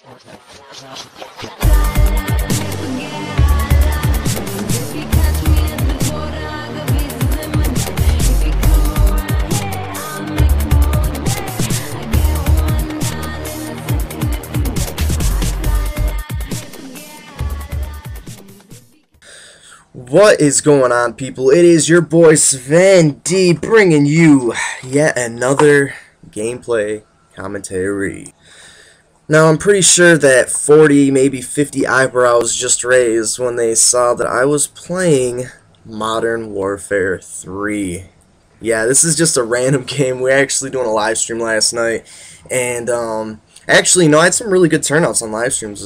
What is going on, people? It is your boy Sven-D bringing you yet another gameplay commentary. Now, I'm pretty sure that 40, maybe 50 eyebrows just raised when they saw that I was playing Modern Warfare 3. Yeah, this is just a random game. We're actually doing a live stream last night, and actually, no, I had some really good turnouts on live streams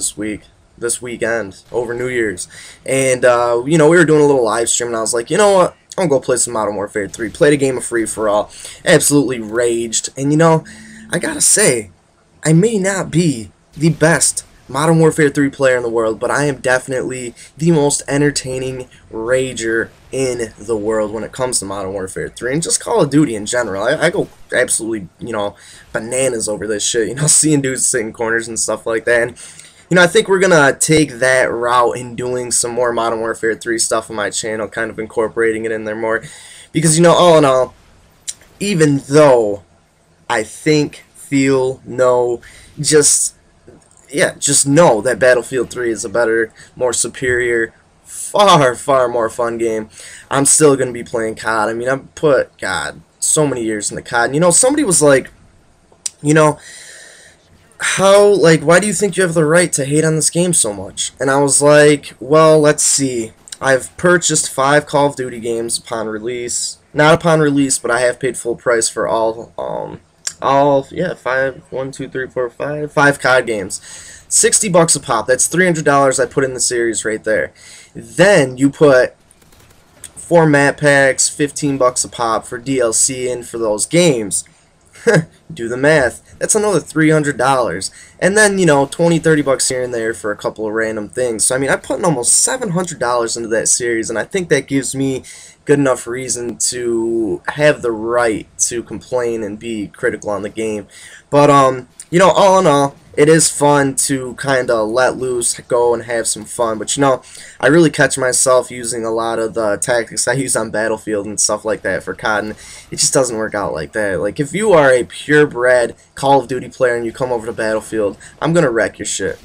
this weekend over New Year's. And you know, we were doing a little live stream, and I was like, you know what, I'm gonna go play some Modern Warfare 3. Played a game of free-for-all, absolutely raged. And you know, I gotta say, I may not be the best Modern Warfare 3 player in the world, but I am definitely the most entertaining rager in the world when it comes to Modern Warfare 3 and just Call of Duty in general. I go absolutely, you know, bananas over this shit, you know, seeing dudes sitting corners and stuff like that. And you know, I think we're going to take that route in doing some more Modern Warfare 3 stuff on my channel, kind of incorporating it in there more. Because, you know, all in all, even though I think, feel, know, just know that Battlefield 3 is a better, more superior, far more fun game, I'm still going to be playing COD. I mean, I've put, God, so many years into COD. And, you know, somebody was like, you know, why do you think you have the right to hate on this game so much? And I was like, well, let's see. I've purchased 5 Call of Duty games upon release. Not upon release, but I have paid full price for all 5 COD games. $60 a pop. That's $300 I put in the series right there. Then you put 4 map packs, $15 a pop for DLC in for those games. Do the math. That's another $300. And then, you know, $20-30 here and there for a couple of random things. So, I mean, I put in almost $700 into that series, and I think that gives me good enough reason to have the right to complain and be critical on the game. But, you know, all in all, it is fun to kind of let loose, go and have some fun. But, you know, I really catch myself using a lot of the tactics I use on Battlefield and stuff like that for COD, and it just doesn't work out like that. Like, if you are a purebred Call of Duty player and you come over to Battlefield, I'm going to wreck your shit.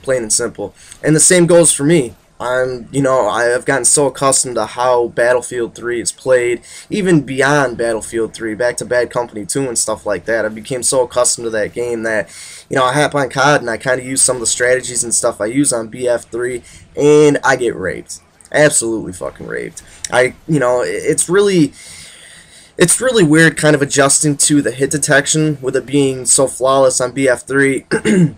Plain and simple. And the same goes for me. You know, I have gotten so accustomed to how Battlefield 3 is played, even beyond Battlefield 3, back to Bad Company 2 and stuff like that. I became so accustomed to that game that, you know, I hop on COD and I kind of use some of the strategies and stuff I use on BF3, and I get raped. Absolutely fucking raped. You know, it's really weird kind of adjusting to the hit detection with it being so flawless on BF3.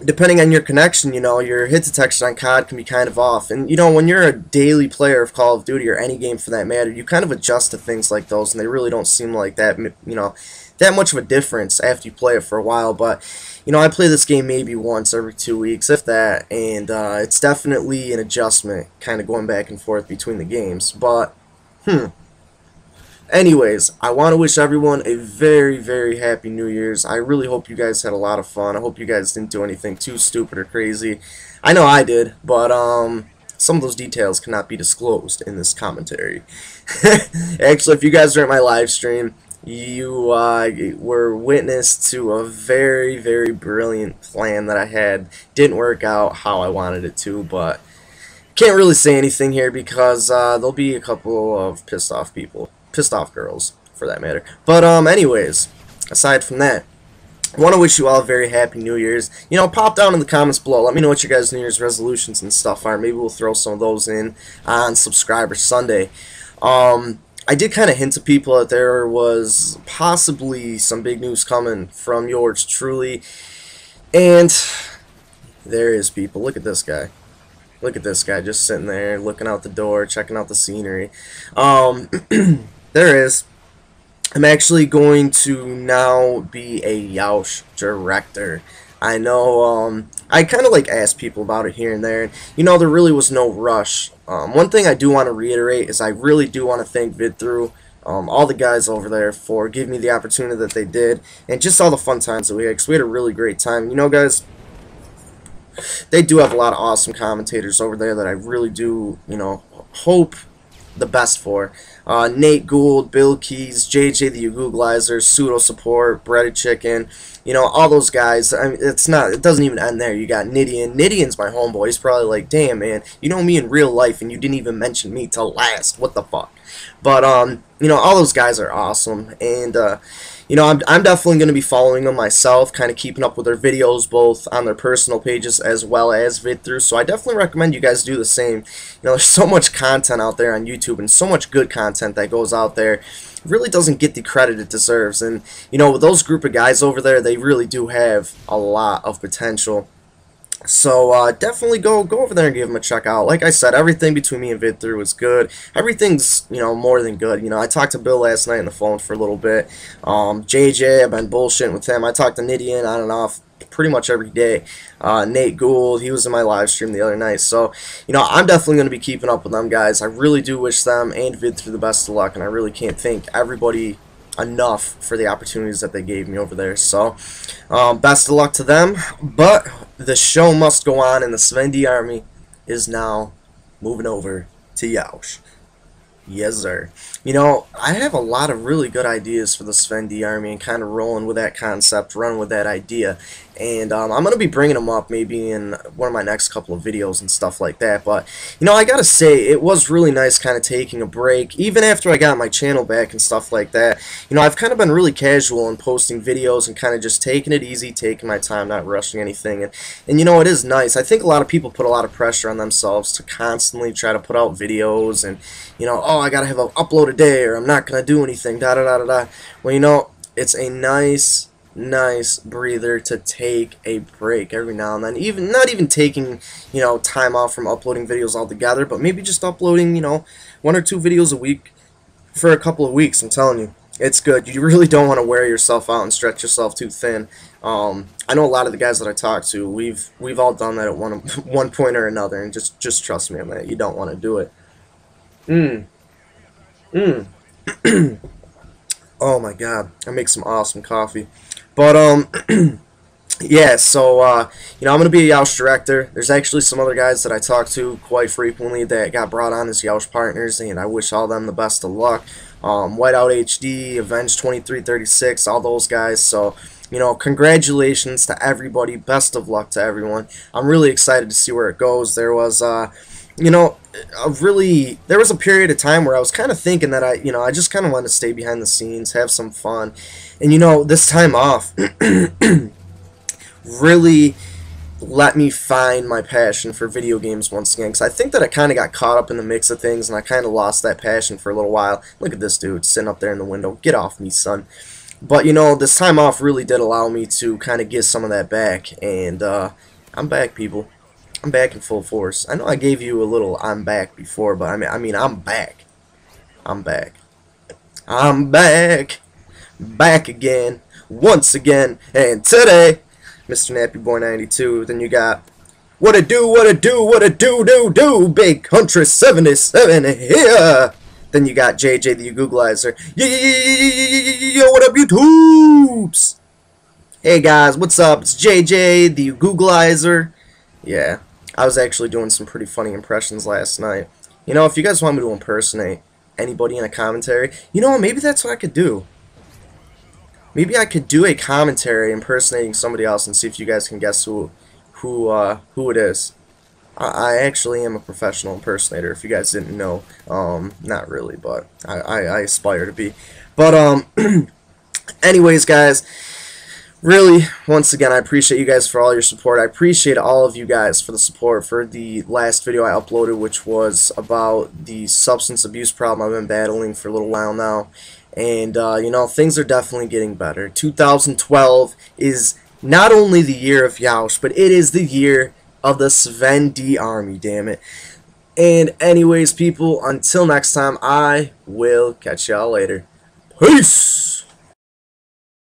Depending on your connection, you know, your hit detection on COD can be kind of off. And, you know, when you're a daily player of Call of Duty or any game for that matter, you kind of adjust to things like those, and they really don't seem like that, you know, that much of a difference after you play it for a while. But, you know, I play this game maybe once every 2 weeks, if that, and it's definitely an adjustment, kind of going back and forth between the games. But, anyways, I want to wish everyone a very happy New Year's. I really hope you guys had a lot of fun. I hope you guys didn't do anything too stupid or crazy. I know I did, but some of those details cannot be disclosed in this commentary. Actually, if you guys were at my live stream, you were witness to a very brilliant plan that I had. Didn't work out how I wanted it to, but can't really say anything here because there'll be a couple of pissed off people. Pissed off girls, for that matter. But, anyways, aside from that, I want to wish you all a very happy New Year's. You know, pop down in the comments below. Let me know what your guys' New Year's resolutions and stuff are. Maybe we'll throw some of those in on Subscriber Sunday. I did kind of hint to people that there was possibly some big news coming from yours truly. And there is, people. Look at this guy. Look at this guy just sitting there, looking out the door, checking out the scenery. There is. I'm actually going to now be a Yeousch director. I know, I kind of like asked people about it here and there. You know, there really was no rush. One thing I do want to reiterate is I really do want to thank VidThru, all the guys over there for giving me the opportunity that they did, and just all the fun times that we had, because we had a really great time. You know, guys, They do have a lot of awesome commentators over there that I really do, you know, hope the best for. Nate Gould, Bill Keys, JJ the Googleizer, Pseudo Support, Breaded Chicken, you know, all those guys. I mean, it doesn't even end there. You got Nidian. Nidian's my homeboy. He's probably like, damn, man, you know me in real life and you didn't even mention me till last. What the fuck? But, you know, all those guys are awesome. And, you know, I'm definitely going to be following them myself, kind of keeping up with their videos both on their personal pages as well as VidThru. So I definitely recommend you guys do the same. You know, there's so much content out there on YouTube and so much good content that goes out there. It really doesn't get the credit it deserves. And, you know, with those group of guys over there, they really do have a lot of potential. So definitely go over there and give them a check out. Like I said, everything between me and VidThru is good. Everything's, you know, more than good. You know, I talked to Bill last night on the phone for a little bit. JJ, I've been bullshitting with him. I talked to Nidian on and off pretty much every day. Nate Gould, he was in my live stream the other night. So, you know, I'm definitely going to be keeping up with them guys. I really do wish them and VidThru the best of luck, and I really can't thank everybody enough for the opportunities that they gave me over there. So best of luck to them, but the show must go on, and the Sven-D Army is now moving over to Yeousch. Yes, sir. You know, I have a lot of really good ideas for the Sven-D Army and kind of rolling with that concept, running with that idea. And I'm going to be bringing them up maybe in one of my next couple of videos and stuff like that. But, you know, I got to say, it was really nice kind of taking a break. Even after I got my channel back and stuff like that, you know, I've kind of been really casual in posting videos and kind of just taking it easy, taking my time, not rushing anything. And you know, it is nice. I think a lot of people put a lot of pressure on themselves to constantly try to put out videos and, you know, oh, I got to have an upload a day or I'm not going to do anything, da-da-da-da-da. Well, you know, it's a nice breather to take a break every now and then. Even not even taking, you know, time off from uploading videos altogether, but maybe just uploading, you know, 1 or 2 videos a week for a couple of weeks. I'm telling you, it's good. You really don't want to wear yourself out and stretch yourself too thin. I know a lot of the guys that I talk to, we've all done that at one point or another, and just trust me on that. You don't want to do it. Oh my god, I make some awesome coffee. But yeah, so you know, I'm gonna be a Yeousch director. There's actually some other guys that I talk to quite frequently that got brought on as Yeousch partners, and I wish all them the best of luck. Whiteout HD, Avenge 2336, all those guys. So, you know, congratulations to everybody. Best of luck to everyone. I'm really excited to see where it goes. There was you know, there was a period of time where I was kind of thinking that I just kind of wanted to stay behind the scenes, have some fun. And, you know, this time off really let me find my passion for video games once again. Because I think that I kind of got caught up in the mix of things, and I kind of lost that passion for a little while. Look at this dude sitting up there in the window. Get off me, son. But, you know, this time off really did allow me to kind of get some of that back. And I'm back, people. I'm back in full force. I know I gave you a little I'm back before, but I mean I'm back. I'm back. I'm back. Back again. Once again. And today, Mr. Nappy Boy 92. Then you got what it do, what it do, what it do. Big Country 77 here. Then you got JJ the Googleizer. Yo, what up, YouTubes? Hey guys, what's up? It's JJ the Googleizer. Yeah, I was actually doing some pretty funny impressions last night. You know, if you guys want me to impersonate anybody in a commentary, you know, maybe that's what I could do. Maybe I could do a commentary impersonating somebody else and see if you guys can guess who it is. I actually am a professional impersonator, if you guys didn't know. Not really, but I aspire to be. But, anyways, guys, really, once again, I appreciate you guys for all your support. I appreciate all of you guys for the support for the last video I uploaded, which was about the substance abuse problem I've been battling for a little while now. And, you know, things are definitely getting better. 2012 is not only the year of Yeousch, but it is the year of the Sven-D Army, damn it. And anyways, people, until next time, I will catch y'all later. Peace!